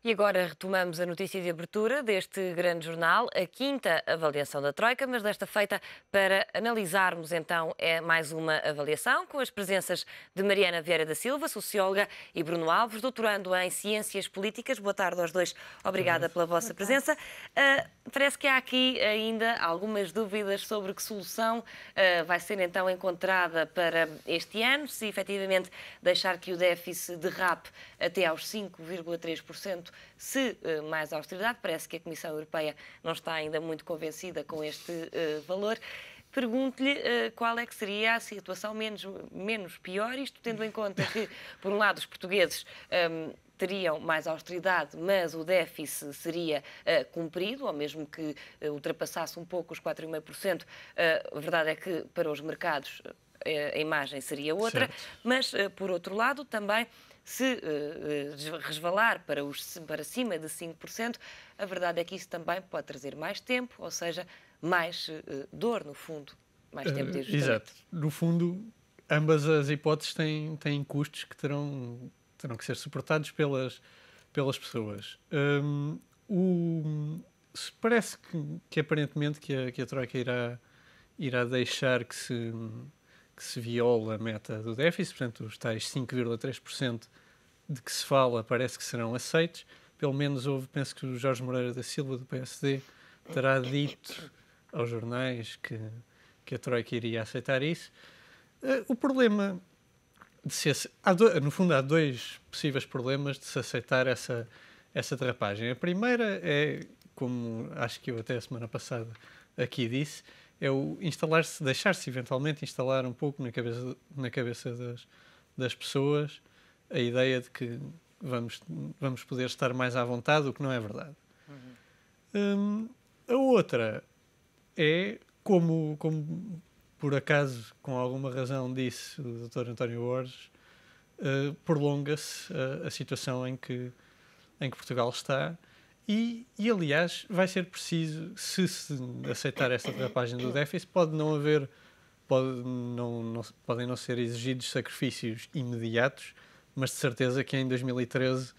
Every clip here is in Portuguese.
E agora retomamos a notícia de abertura deste grande jornal, a quinta avaliação da Troika, mas desta feita para analisarmos então mais uma avaliação com as presenças de Mariana Vieira da Silva, socióloga, e Bruno Alves, doutorando em Ciências Políticas. Boa tarde aos dois, obrigada pela vossa presença. Parece que há aqui ainda algumas dúvidas sobre que solução vai ser então encontrada para este ano, se efetivamente deixar que o déficit derrape até aos 5,3%, se mais austeridade. Parece que a Comissão Europeia não está ainda muito convencida com este valor. Pergunto-lhe qual é que seria a situação menos pior, isto tendo em conta que, por um lado, os portugueses teriam mais austeridade, mas o déficit seria cumprido, ou mesmo que ultrapassasse um pouco os 4,5%. A verdade é que, para os mercados, a imagem seria outra, certo. Mas, por outro lado, também, se resvalar para cima de 5%, a verdade é que isso também pode trazer mais tempo, ou seja, mais dor, no fundo, mais tempo de ajustamento. Exato. No fundo, ambas as hipóteses têm custos que terão que ser suportados pelas pessoas. Parece que aparentemente que a Troika irá deixar que se viole a meta do déficit, portanto, os tais 5,3% de que se fala parece que serão aceitos. Pelo menos penso que o Jorge Moreira da Silva, do PSD, terá dito aos jornais que a Troika iria aceitar isso. O problema de no fundo, há dois possíveis problemas de se aceitar essa derrapagem. A primeira é, como acho que eu até a semana passada aqui disse, é o deixar-se eventualmente instalar um pouco na cabeça das pessoas a ideia de que vamos poder estar mais à vontade, o que não é verdade. A outra é, como por acaso, com alguma razão, disse o Dr. António Borges, prolonga-se a situação em que Portugal está e, aliás, vai ser preciso, se aceitar esta derrapagem do déficit, podem não ser exigidos sacrifícios imediatos, mas de certeza que em 2013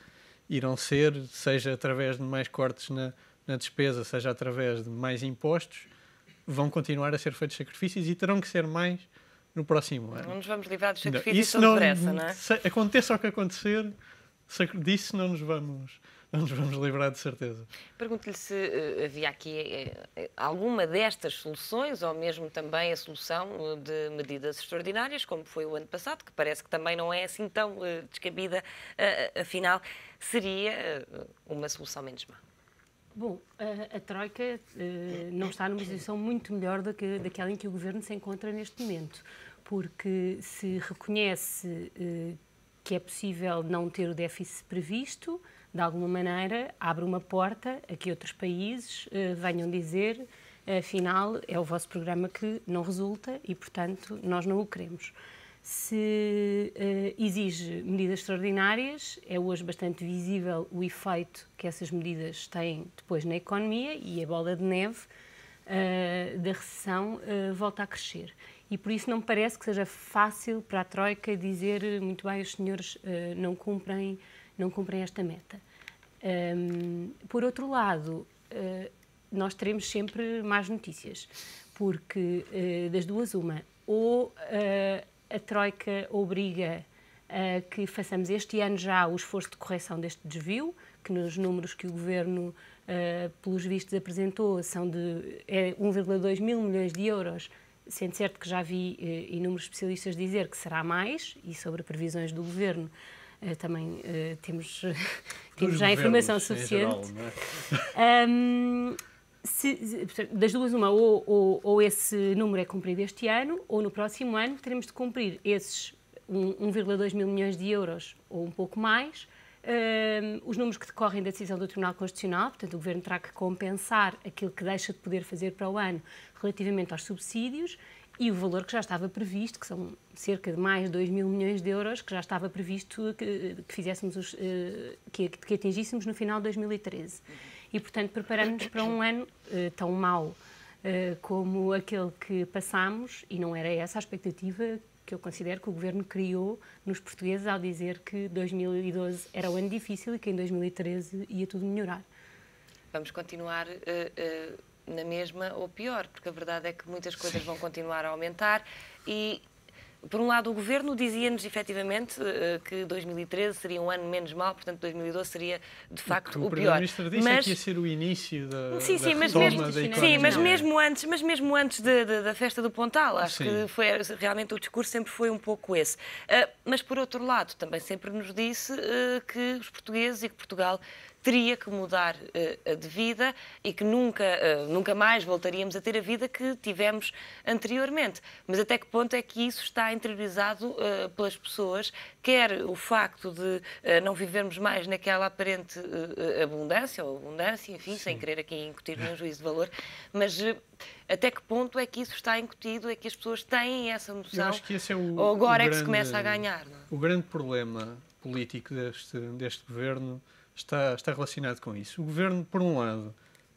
irão ser, seja através de mais cortes na despesa, seja através de mais impostos, vão continuar a ser feitos sacrifícios e terão que ser mais no próximo ano. Não nos vamos livrar dos sacrifícios tão depressa, não é? Aconteça o que acontecer, disso não nos vamos livrar de certeza. Pergunto-lhe se havia aqui alguma destas soluções, ou mesmo também a solução de medidas extraordinárias, como foi o ano passado, que parece que também não é assim tão descabida, afinal, seria uma solução menos má. Bom, a Troika não está numa posição muito melhor daquela em que o Governo se encontra neste momento, porque se reconhece que é possível não ter o déficit previsto, de alguma maneira abre uma porta a que outros países venham dizer, afinal, é o vosso programa que não resulta e, portanto, nós não o queremos. Se exige medidas extraordinárias, é hoje bastante visível o efeito que essas medidas têm depois na economia e a bola de neve da recessão volta a crescer. E por isso não me parece que seja fácil para a Troika dizer muito bem, os senhores não cumprem esta meta. Por outro lado, nós teremos sempre más notícias, porque das duas uma, ou a Troika obriga a que façamos este ano já o esforço de correção deste desvio, que nos números que o Governo, pelos vistos, apresentou, são de 1,2 mil milhões de euros, sendo certo que já vi inúmeros especialistas dizer que será mais, e sobre previsões do Governo também temos já informação suficiente. Geral, não é? Das duas uma, ou esse número é cumprido este ano, ou no próximo ano teremos de cumprir esses 1,2 mil milhões de euros, ou um pouco mais, os números que decorrem da decisão do Tribunal Constitucional. Portanto, o Governo terá que compensar aquilo que deixa de poder fazer para o ano relativamente aos subsídios, e o valor que já estava previsto, que são cerca de mais de 2 mil milhões de euros, que já estava previsto que atingíssemos no final de 2013. E, portanto, preparamos-nos para um ano tão mau como aquele que passámos, e não era essa a expectativa que eu considero que o Governo criou nos portugueses ao dizer que 2012 era um ano difícil e que em 2013 ia tudo melhorar. Vamos continuar na mesma ou pior, porque a verdade é que muitas coisas vão continuar a aumentar e, por um lado, o Governo dizia-nos efetivamente que 2013 seria um ano menos mau, portanto 2012 seria de facto o pior. O Primeiro-Ministro disse que ia ser o início da retoma da economia. Sim, mas mesmo antes da festa do Pontal, acho que foi, realmente o discurso sempre foi um pouco esse. Mas por outro lado, também sempre nos disse que os portugueses e que Portugal teria que mudar de vida e que nunca mais voltaríamos a ter a vida que tivemos anteriormente. Mas até que ponto é que isso está interiorizado pelas pessoas, quer o facto de não vivermos mais naquela aparente abundância, enfim, sem querer aqui incutir nenhum juízo de valor, mas até que ponto é que isso está incutido, é que as pessoas têm essa noção, eu acho que esse é ou agora é que se começa a ganhar? Não é? O grande problema político deste governo está relacionado com isso. O governo, por um lado,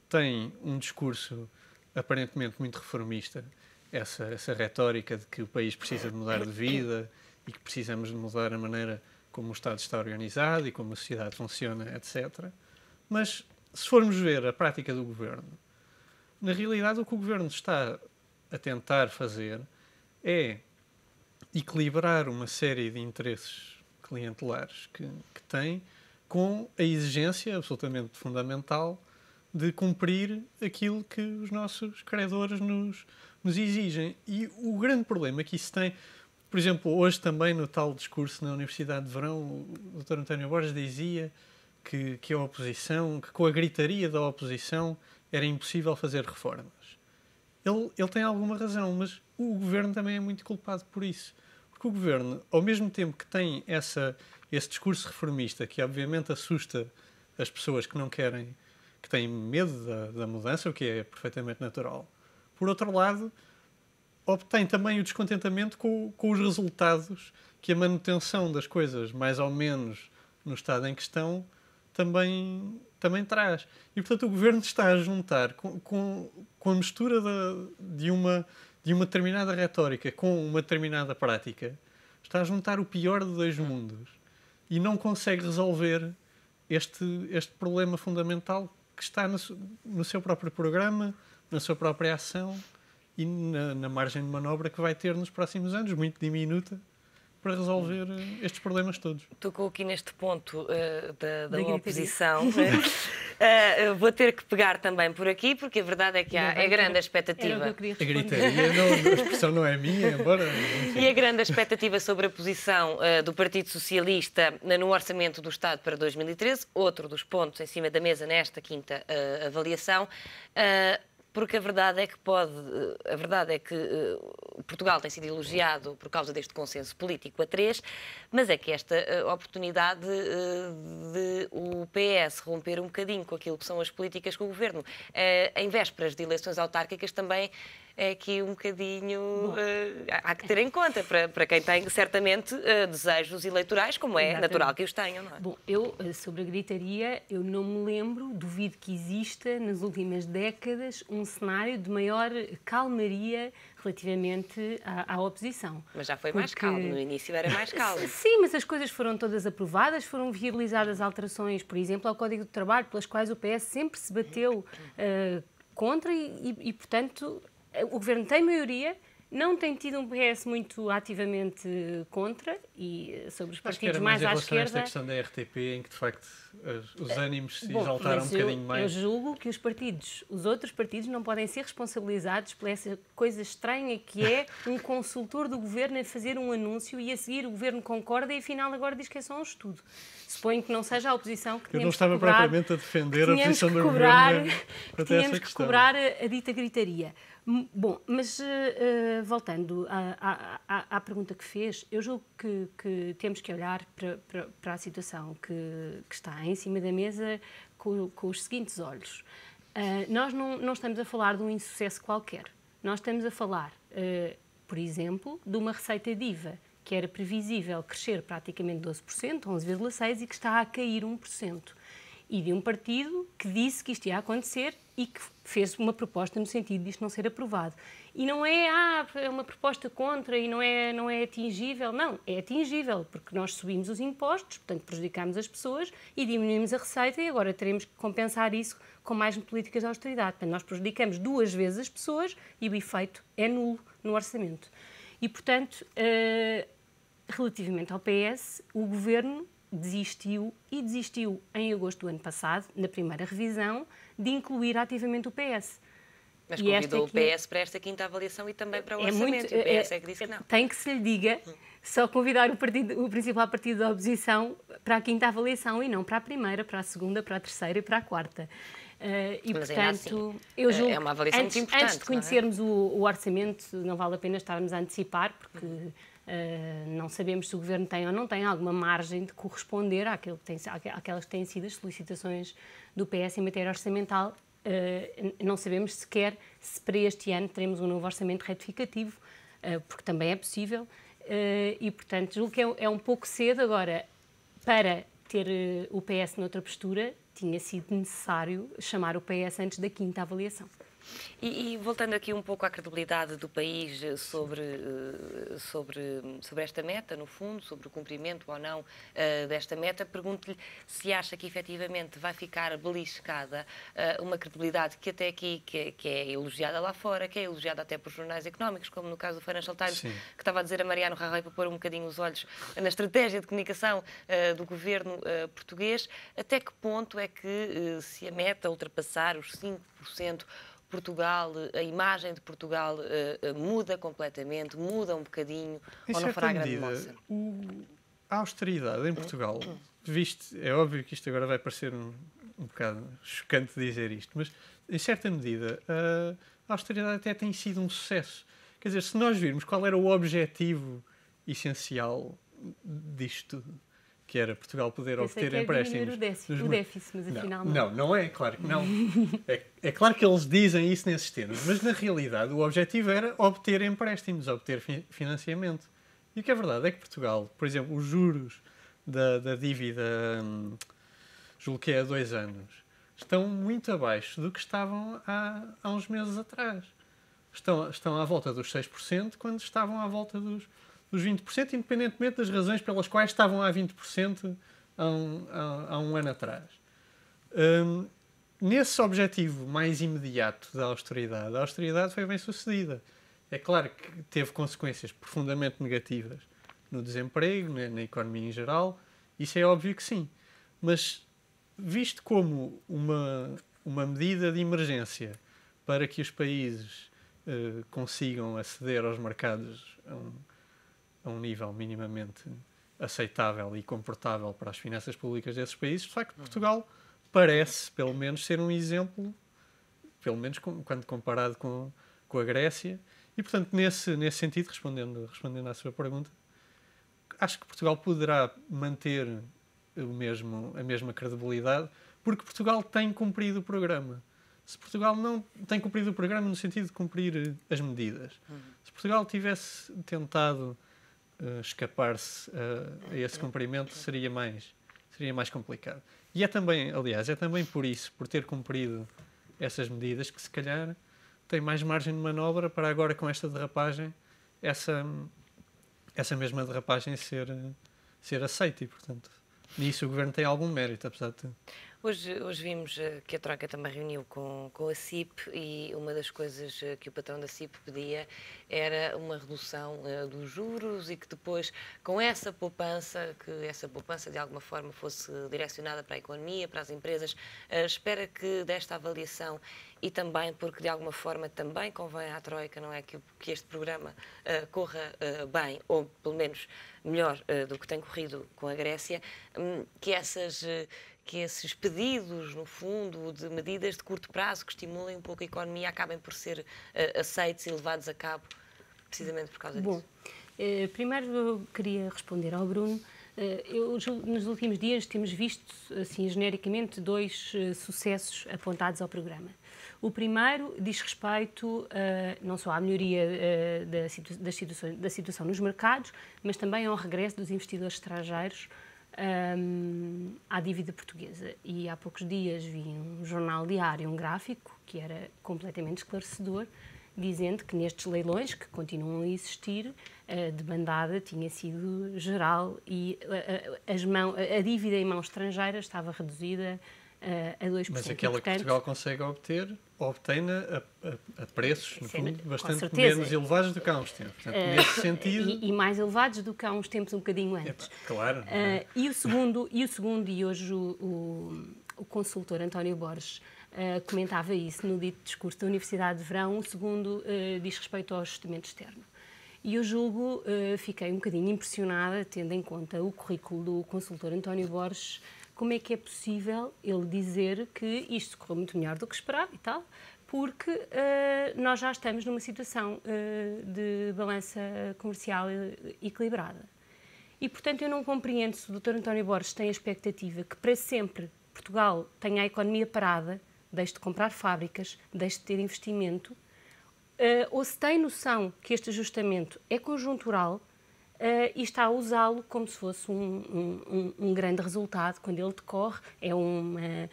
tem um discurso aparentemente muito reformista, essa retórica de que o país precisa de mudar de vida e que precisamos de mudar a maneira como o Estado está organizado e como a sociedade funciona, etc. Mas, se formos ver a prática do governo, na realidade o que o governo está a tentar fazer é equilibrar uma série de interesses clientelares que tem com a exigência absolutamente fundamental de cumprir aquilo que os nossos credores nos exigem. E o grande problema que isso tem, por exemplo, hoje também no tal discurso na Universidade de Verão, o Dr. António Borges dizia que a oposição, que com a gritaria da oposição era impossível fazer reformas. Ele tem alguma razão, mas o governo também é muito culpado por isso. Porque o governo, ao mesmo tempo que tem esse discurso reformista, que obviamente assusta as pessoas que não querem, que têm medo da mudança, o que é perfeitamente natural. Por outro lado, obtém também o descontentamento com os resultados que a manutenção das coisas, mais ou menos no estado em que estão, também traz. E, portanto, o governo está a juntar com a mistura de uma determinada retórica com uma determinada prática, está a juntar o pior de dois mundos e não consegue resolver este problema fundamental que está no seu próprio programa, na sua própria ação e na margem de manobra que vai ter nos próximos anos, muito diminuta, para resolver estes problemas todos. Tocou aqui neste ponto da oposição. Vou ter que pegar também por aqui, porque a verdade é que é grande a expectativa. A gritaria, a expressão não é minha, embora... E a grande expectativa sobre a posição do Partido Socialista no Orçamento do Estado para 2013, outro dos pontos em cima da mesa nesta quinta avaliação, porque a verdade é que Portugal tem sido elogiado por causa deste consenso político a 3, mas é que esta oportunidade de o PS romper um bocadinho com aquilo que são as políticas com o Governo, em vésperas de eleições autárquicas, também é aqui um bocadinho... há que ter em conta para quem tem, certamente, desejos eleitorais, como é natural que os tenham, não é? Bom, eu, sobre a gritaria, eu não me lembro, duvido que exista, nas últimas décadas, um cenário de maior calmaria relativamente à oposição. Mas já foi mais calmo, no início era mais calmo. Sim, mas as coisas foram todas aprovadas, foram viabilizadas alterações, por exemplo, ao Código de Trabalho, pelas quais o PS sempre se bateu contra e, portanto, o Governo tem maioria, não tem tido um PS muito ativamente contra e sobre os partidos mais à esquerda... esta questão da RTP, em que, de facto, os ânimos se exaltaram um bocadinho mais. Eu julgo que os outros partidos não podem ser responsabilizados por essa coisa estranha que é um consultor do Governo a fazer um anúncio e a seguir o Governo concorda e afinal agora diz que é só um estudo. Suponho que não seja a oposição que tínhamos que cobrar... Eu não estava propriamente a defender a posição do Governo. Tínhamos que cobrar a dita gritaria. Bom, mas voltando à pergunta que fez, eu julgo que temos que olhar para a situação que está em cima da mesa com os seguintes olhos. Nós não estamos a falar de um insucesso qualquer. Nós estamos a falar, por exemplo, de uma receita DIVA que era previsível crescer praticamente 12%, 11,6%, e que está a cair 1%. e de um partido que disse que isto ia acontecer e que fez uma proposta no sentido de isto não ser aprovado. E não é, é uma proposta contra e não é atingível. Não, é atingível, porque nós subimos os impostos, portanto prejudicamos as pessoas e diminuímos a receita e agora teremos que compensar isso com mais políticas de austeridade. Portanto, nós prejudicamos 2 vezes as pessoas e o efeito é nulo no orçamento. E, portanto, relativamente ao PS, o Governo desistiu em agosto do ano passado, na primeira revisão, de incluir ativamente o PS. Mas convidou o PS para esta quinta avaliação e também para o orçamento. E o PS é que disse que não. Tem que se lhe diga só convidar o principal partido da oposição para a quinta avaliação e não para a primeira, para a segunda, para a terceira e para a quarta. E, mas portanto, assim, eu julgo, é uma avaliação muito importante. Antes de conhecermos o orçamento, não vale a pena estarmos a antecipar, porque não sabemos se o Governo tem ou não tem alguma margem de corresponder àquelas que têm sido as solicitações do PS em matéria orçamental. Não sabemos sequer se para este ano teremos um novo orçamento retificativo, porque também é possível, e, portanto, julgo que é um pouco cedo agora para ter o PS noutra postura. Tinha sido necessário chamar o PS antes da quinta avaliação. E voltando aqui um pouco à credibilidade do país sobre esta meta, no fundo, sobre o cumprimento ou não desta meta, pergunto-lhe se acha que efetivamente vai ficar beliscada uma credibilidade que até aqui que é elogiada lá fora, que é elogiada até por jornais económicos, como no caso do Financial Times, Sim. que estava a dizer a Mariano Rajoy para pôr um bocadinho os olhos na estratégia de comunicação do governo português. Até que ponto é que, se a meta ultrapassar os 5%, Portugal, a imagem de Portugal muda completamente, muda um bocadinho, ou não fará grande moça? A austeridade em Portugal, é óbvio que isto agora vai parecer um bocado chocante dizer isto, mas em certa medida a austeridade até tem sido um sucesso. Quer dizer, se nós virmos qual era o objetivo essencial disto tudo, que era Portugal poder obter empréstimos. O déficit, mas afinal não. Não é, claro que não. É claro que eles dizem isso nesses termos, mas na realidade o objetivo era obter empréstimos, obter financiamento. E o que é verdade é que Portugal, por exemplo, os juros da dívida, julgo que é há 2 anos, estão muito abaixo do que estavam há uns meses atrás. Estão à volta dos 6%, quando estavam à volta dos 20%, independentemente das razões pelas quais estavam a 20% há um ano atrás. Nesse objetivo mais imediato da austeridade, a austeridade foi bem sucedida. É claro que teve consequências profundamente negativas no desemprego, na economia em geral, isso é óbvio que sim. Mas, visto como uma medida de emergência para que os países consigam aceder aos mercados a um nível minimamente aceitável e confortável para as finanças públicas desses países, de facto, Portugal parece, pelo menos, ser um exemplo, pelo menos quando comparado com a Grécia. E, portanto, nesse sentido, respondendo à sua pergunta, acho que Portugal poderá manter a mesma credibilidade, porque Portugal tem cumprido o programa. Se Portugal não tem cumprido o programa no sentido de cumprir as medidas, se Portugal tivesse tentado escapar-se a esse cumprimento, seria mais complicado. E é também por isso, por ter cumprido essas medidas, que se calhar tem mais margem de manobra para agora, com esta derrapagem, essa mesma derrapagem ser aceita. E, portanto, nisso o Governo tem algum mérito, apesar de tudo. Hoje vimos que a Troika também reuniu com a CIP e uma das coisas que o patrão da CIP pedia era uma redução dos juros e que depois, com essa poupança de alguma forma fosse direcionada para a economia, para as empresas. Espera que desta avaliação e também porque de alguma forma também convém à Troika, não é, que este programa corra bem, ou pelo menos melhor do que tem corrido com a Grécia, que esses pedidos, no fundo, de medidas de curto prazo que estimulem um pouco a economia acabem por ser aceitos e levados a cabo precisamente por causa disso? Bom, primeiro eu queria responder ao Bruno. Nos últimos dias temos visto, assim, genericamente, 2 sucessos apontados ao programa. O primeiro diz respeito não só à melhoria da situação nos mercados, mas também ao regresso dos investidores estrangeiros à dívida portuguesa. E há poucos dias vi um jornal diário, um gráfico, que era completamente esclarecedor, dizendo que nestes leilões, que continuam a existir, a debandada tinha sido geral e a dívida em mãos estrangeiras estava reduzida a 2%. Mas aquela e, portanto, que Portugal consegue obtém-na a preços, no fundo, bastante certeza. menos elevados do que há uns tempos. Portanto, nesse sentido... E mais elevados do que há uns tempos um bocadinho antes. Claro. E hoje o consultor António Borges comentava isso no dito discurso da Universidade de Verão. O segundo diz respeito ao ajustamento externo. E eu julgo, fiquei um bocadinho impressionada, tendo em conta o currículo do consultor António Borges, como é que é possível ele dizer que isto correu muito melhor do que esperava e tal, porque nós já estamos numa situação de balança comercial equilibrada. E, portanto, eu não compreendo se o Dr. António Borges tem a expectativa que para sempre Portugal tenha a economia parada, deixe de comprar fábricas, deixe de ter investimento, ou se tem noção que este ajustamento é conjuntural e está a usá-lo como se fosse um grande resultado. Quando ele decorre, é uma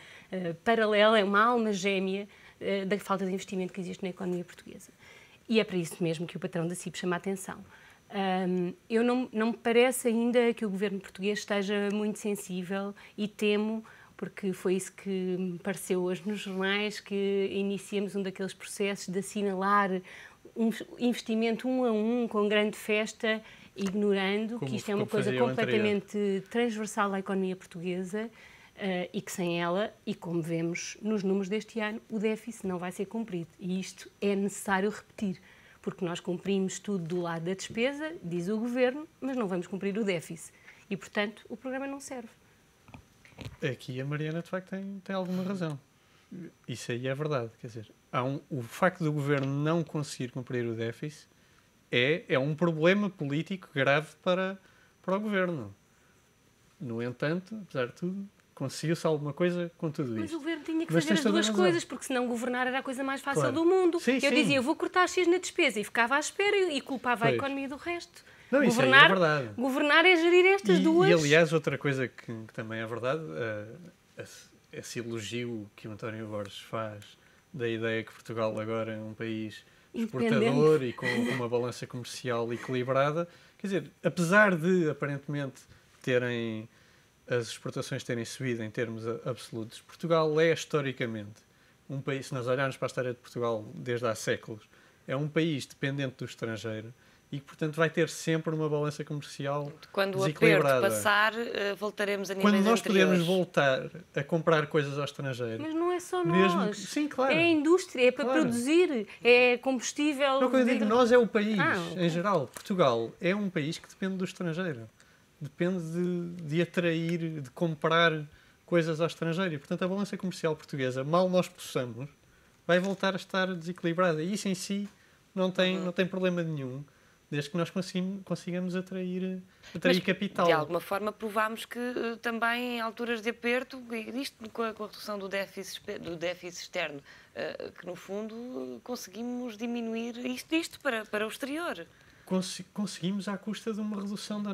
paralela, é uma alma gêmea da falta de investimento que existe na economia portuguesa. E é para isso mesmo que o patrão da CIP chama a atenção. Eu não me parece ainda que o governo português esteja muito sensível e temo, porque foi isso que me pareceu hoje nos jornais, que iniciamos um daqueles processos de assinalar um investimento um a um, com grande festa, ignorando que isto é uma coisa completamente transversal à economia portuguesa e que sem ela, e como vemos nos números deste ano, o déficit não vai ser cumprido. E isto é necessário repetir, porque nós cumprimos tudo do lado da despesa, diz o Governo, mas não vamos cumprir o déficit. E, portanto, o programa não serve. Aqui a Mariana, de facto, tem alguma razão. Isso aí é verdade. Quer dizer, o facto do Governo não conseguir cumprir o déficit é um problema político grave para o Governo. No entanto, apesar de tudo, conseguiu-se alguma coisa com tudo isto. Mas o Governo tinha que fazer as duas coisas, porque senão governar era a coisa mais fácil do mundo. Sim, eu dizia, eu vou cortar X na despesa e ficava à espera e culpava a economia do resto. Não, isso aí é verdade. Governar é gerir estas duas. E, aliás, outra coisa que também é verdade, esse elogio que o António Borges faz da ideia que Portugal agora é um país exportador e com uma balança comercial equilibrada. Quer dizer, apesar de, aparentemente, as exportações terem subido em termos absolutos, Portugal é, historicamente, um país, se nós olharmos para a história de Portugal desde há séculos, é um país dependente do estrangeiro e que, portanto, vai ter sempre uma balança comercial quando desequilibrada. Quando o aperto passar, voltaremos a níveis anteriores. Quando nós podemos voltar a comprar coisas ao estrangeiro. Mas não é só nós. Sim, claro. É a indústria, é para produzir, é combustível. Não, quando eu digo nós, é o país, em geral. Portugal é um país que depende do estrangeiro. Depende de atrair, de comprar coisas ao estrangeiro. E, portanto, a balança comercial portuguesa, mal nós possamos, vai voltar a estar desequilibrada. E isso em si não tem problema nenhum, desde que nós consigamos atrair capital. De alguma forma provámos que também em alturas de aperto, isto com a redução do déficit externo, que no fundo conseguimos diminuir isto para o exterior. Conseguimos à custa de uma redução da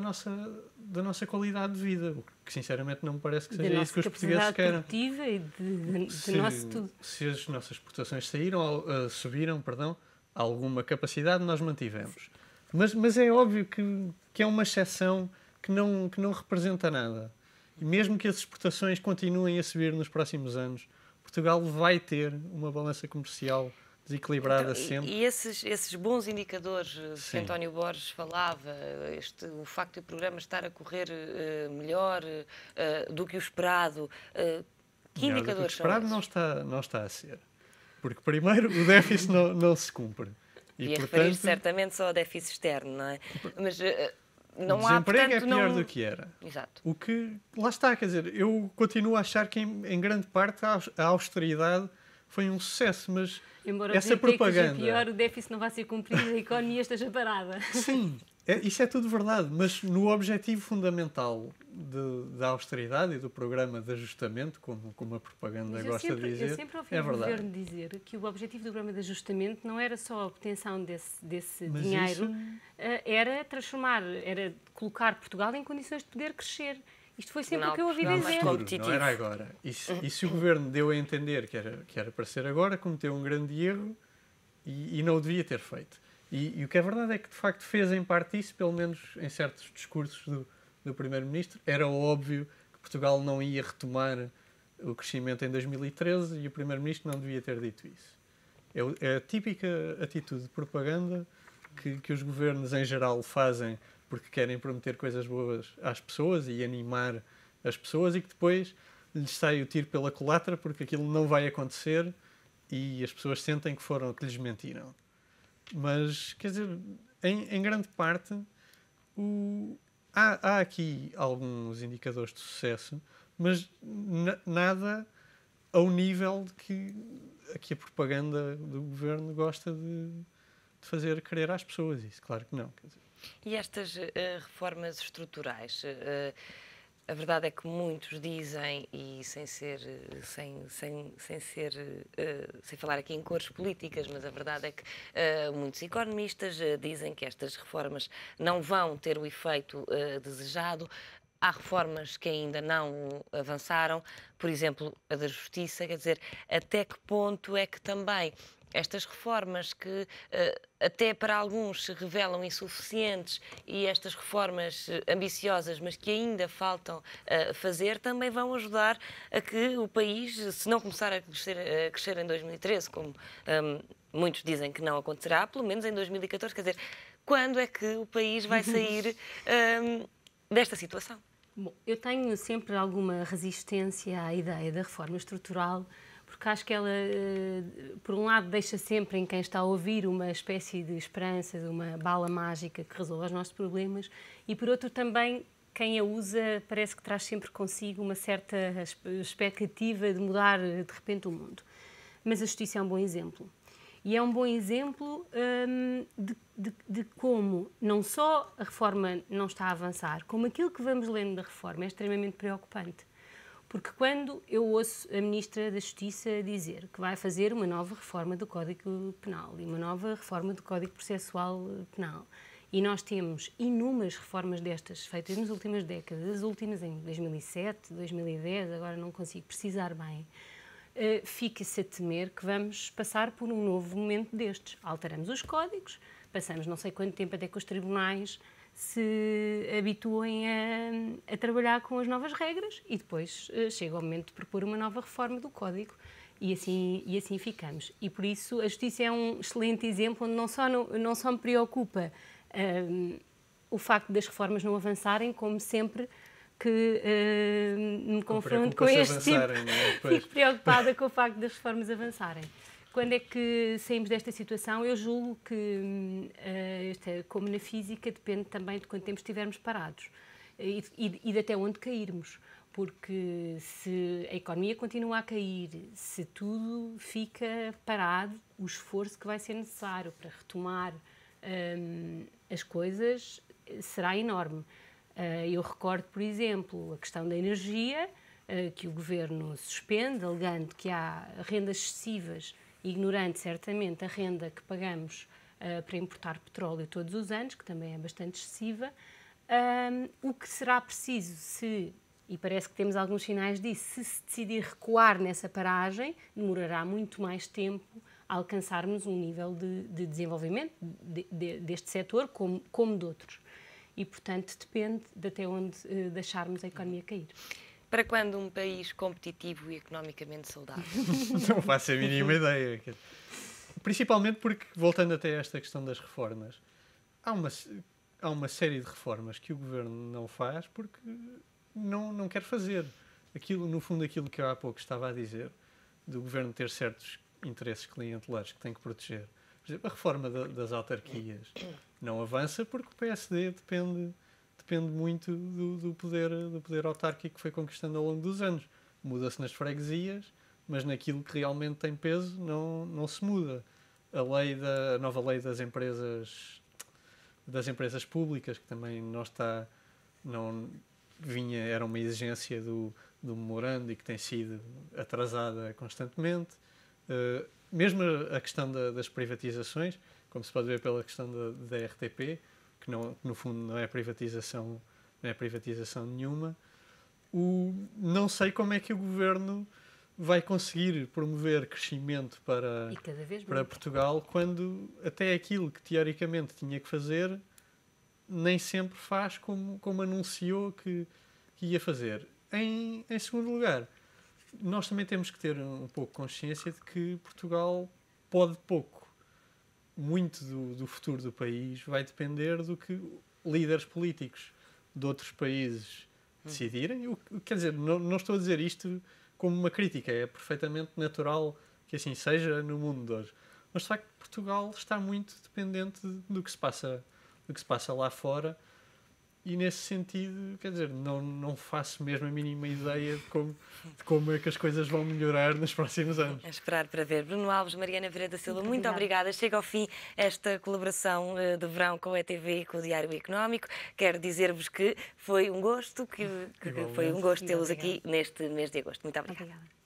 nossa qualidade de vida, o que sinceramente não me parece que seja isso que os portugueses querem. E de nosso tudo. Se as nossas exportações subiram, alguma capacidade nós mantivemos. Mas é óbvio que é uma exceção que não representa nada. E mesmo que as exportações continuem a subir nos próximos anos, Portugal vai ter uma balança comercial desequilibrada sempre. E esses bons indicadores que António Borges falava, o facto de o programa estar a correr melhor do que o esperado, que indicadores são esses? O esperado não está a ser. Porque, primeiro, o déficit não se cumpre. E referir certamente só ao déficit externo, não é? Mas não há, portanto, o desemprego é pior do que era. Exato. O que, lá está, quer dizer, eu continuo a achar que em grande parte a austeridade foi um sucesso, mas embora essa propaganda... seja pior, o déficit não vai ser cumprido e a economia esteja parada. Sim, isso é tudo verdade, mas no objetivo fundamental da austeridade e do programa de ajustamento, como a propaganda gosta de dizer, eu sempre ouvi o Governo dizer que o objetivo do programa de ajustamento não era só a obtenção desse dinheiro, era transformar, era colocar Portugal em condições de poder crescer. Isto foi sempre o que eu ouvi mais dizer. competitivo. Não era agora. E se o governo deu a entender que era para ser agora, cometeu um grande erro e não o devia ter feito. E o que é verdade é que, de facto, fez em parte isso, pelo menos em certos discursos do Primeiro-Ministro. Era óbvio que Portugal não ia retomar o crescimento em 2013 e o Primeiro-Ministro não devia ter dito isso. É a típica atitude de propaganda que os governos, em geral, fazem porque querem prometer coisas boas às pessoas e animar as pessoas e que depois lhes sai o tiro pela culatra porque aquilo não vai acontecer e as pessoas sentem que lhes mentiram. Mas, quer dizer, em grande parte, há aqui alguns indicadores de sucesso, mas nada ao nível de que a propaganda do governo gosta de fazer crer às pessoas. Isso, claro que não. Quer dizer. E estas reformas estruturais, a verdade é que muitos dizem, e sem falar aqui em cores políticas, mas a verdade é que muitos economistas dizem que estas reformas não vão ter o efeito desejado. Há reformas que ainda não avançaram, por exemplo, a da Justiça, quer dizer, até que ponto é que também estas reformas que até para alguns se revelam insuficientes e estas reformas ambiciosas, mas que ainda faltam fazer, também vão ajudar a que o país, se não começar a crescer em 2013, como muitos dizem que não acontecerá, pelo menos em 2014, quer dizer, quando é que o país vai sair desta situação? Bom, eu tenho sempre alguma resistência à ideia da reforma estrutural, porque acho que ela, por um lado, deixa sempre em quem está a ouvir uma espécie de esperança, de uma bala mágica que resolve os nossos problemas, e por outro também, quem a usa parece que traz sempre consigo uma certa expectativa de mudar de repente o mundo. Mas a justiça é um bom exemplo. E é um bom exemplo de como não só a reforma não está a avançar, como aquilo que vamos lendo da reforma é extremamente preocupante. Porque quando eu ouço a Ministra da Justiça dizer que vai fazer uma nova reforma do Código Penal e uma nova reforma do Código Processual Penal, e nós temos inúmeras reformas destas feitas nas últimas décadas, as últimas em 2007, 2010, agora não consigo precisar bem, fica-se a temer que vamos passar por um novo momento destes. Alteramos os códigos, passamos não sei quanto tempo até que os tribunais se habituem a trabalhar com as novas regras e depois chega o momento de propor uma nova reforma do código e assim ficamos. E por isso a justiça é um excelente exemplo onde não só me preocupa o facto das reformas não avançarem, como sempre que me confronto com este tipo, fico preocupada com o facto das reformas avançarem. Quando é que saímos desta situação? Eu julgo que, como na física, depende também de quanto tempo estivermos parados e de até onde cairmos. Porque se a economia continua a cair, se tudo fica parado, o esforço que vai ser necessário para retomar as coisas será enorme. Eu recordo, por exemplo, a questão da energia, que o Governo suspende, alegando que há rendas excessivas, ignorando certamente a renda que pagamos para importar petróleo todos os anos, que também é bastante excessiva. O que será preciso e parece que temos alguns sinais disso, se decidir recuar nessa paragem, demorará muito mais tempo a alcançarmos um nível de desenvolvimento deste setor, como de outros. E, portanto, depende de até onde deixarmos a economia cair. Para quando um país competitivo e economicamente saudável? Não faço a mínima ideia. Principalmente porque, voltando até a esta questão das reformas, há uma série de reformas que o Governo não faz porque não quer fazer. No fundo, aquilo que eu há pouco estava a dizer, do Governo ter certos interesses clientelares que tem que proteger. Por exemplo, a reforma das autarquias não avança porque o PSD depende muito do poder autárquico que foi conquistando ao longo dos anos. Muda-se nas freguesias, mas naquilo que realmente tem peso não se muda. A nova lei das empresas públicas, que também era uma exigência do memorando e que tem sido atrasada constantemente. Mesmo a questão das privatizações, como se pode ver pela questão da RTP, que no fundo não é privatização nenhuma. Não sei como é que o governo vai conseguir promover crescimento E cada vez para mais. Portugal quando até aquilo que teoricamente tinha que fazer nem sempre faz como anunciou que ia fazer. Em segundo lugar, nós também temos que ter um pouco consciência de que Portugal pode pouco. Muito do futuro do país vai depender do que líderes políticos de outros países decidirem. Quer dizer, não estou a dizer isto como uma crítica, é perfeitamente natural que assim seja no mundo de hoje. Mas de facto Portugal está muito dependente do que se passa lá fora. E nesse sentido, quer dizer, não faço mesmo a mínima ideia de como é que as coisas vão melhorar nos próximos anos. A esperar para ver. Bruno Alves, Mariana Vieira da Silva, muito Obrigada. obrigada. Chega ao fim esta colaboração de verão com a ETV e com o Diário Económico. Quero dizer-vos que foi um gosto, que foi um gosto tê-los aqui neste mês de agosto. Muito obrigada. Obrigada.